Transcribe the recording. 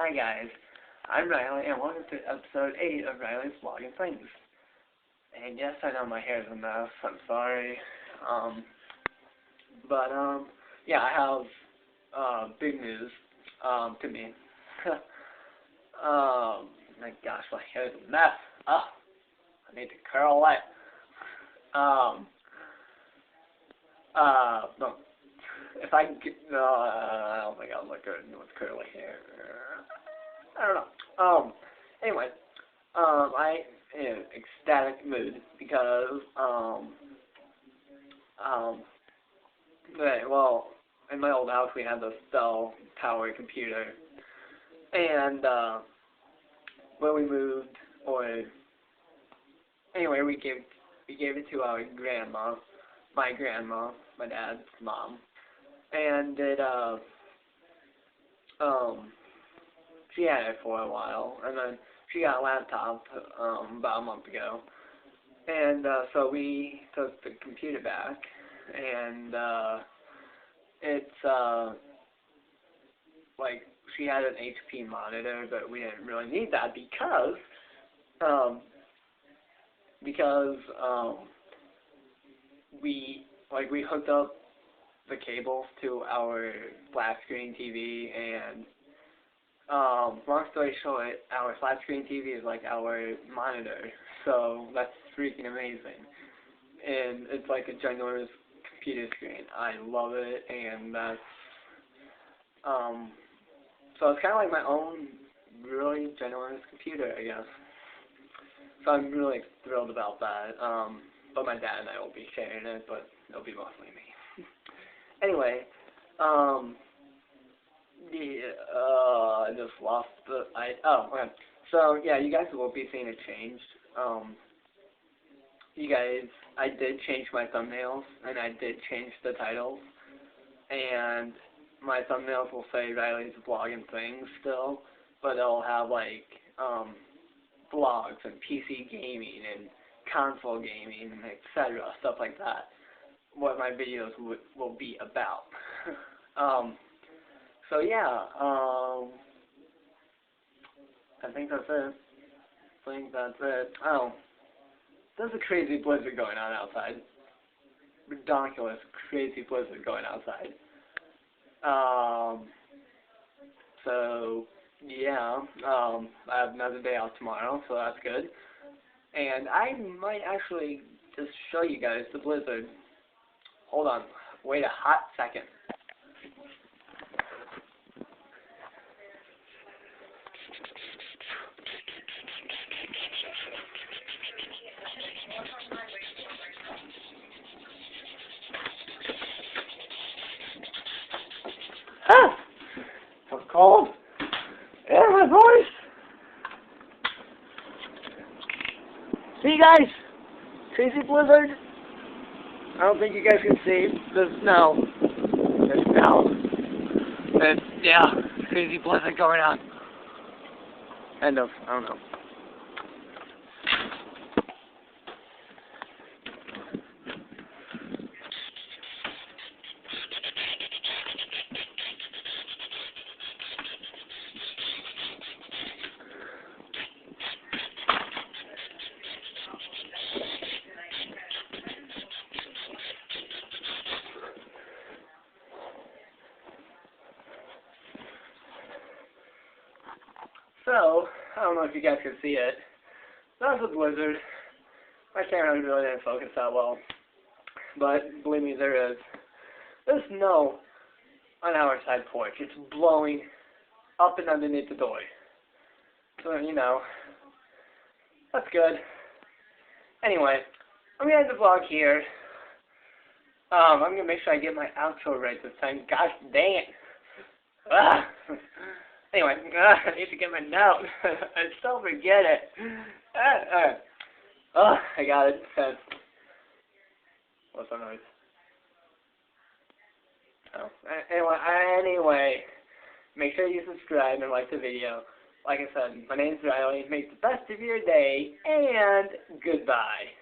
Hi guys, I'm Riley and welcome to episode 8 of Riley's Vlogging Things. And yes, I know my hair is a mess, I'm sorry. Yeah, I have big news to me. My gosh, my hair is a mess. I need to curl it. No. If I can get, I don't think I'll look good with curly hair. I don't know. Anyway, I am in an ecstatic mood because, well, in my old house we had this Dell Tower computer, and, when we moved, anyway, we gave it to our grandma, my dad's mom, and she had it for a while, and then she got a laptop, about a month ago, and, so we took the computer back, and, it's, like, she had an HP monitor, but we didn't really need that because we hooked up the cables to our flat screen TV, and long story short, our flat screen TV is like our monitor, so that's freaking amazing. And it's like a ginormous computer screen. I love it, and that's so it's kind of like my own really ginormous computer, I guess. So I'm really thrilled about that. But my dad and I will be sharing it, but it'll be mostly me. Anyway, I just lost the, okay. So, yeah, you guys will be seeing a change. I did change my thumbnails, and I did change the titles, and my thumbnails will say Riley's Vlogging Things still, but it'll have, like, vlogs and PC gaming and console gaming, etc., stuff like that, what my videos will be about. So yeah, I think that's it. Oh, there's a crazy blizzard going on outside. Ridiculous, crazy blizzard going outside. So yeah, I have another day off tomorrow, so that's good. And I might actually just show you guys the blizzard. Hold on, wait a hot second. Ah! So cold. Yeah, my voice. See, guys? Crazy blizzard. I don't think you guys can see the snow. There's snow. And, yeah, crazy blizzard going on. End of, I don't know. So, I don't know if you guys can see it. That's a blizzard. My camera really didn't focus that well. But, believe me, there is. There's snow on our side porch. It's blowing up and underneath the door. So, you know, that's good. Anyway, I'm going to end the vlog here. I'm going to make sure I get my outro right this time. Gosh dang it. Anyway, I need to get my note. I still forget it. I got it. What's that noise? Oh. Anyway, make sure you subscribe and like the video. Like I said, my name's Riley. Make the best of your day, and goodbye.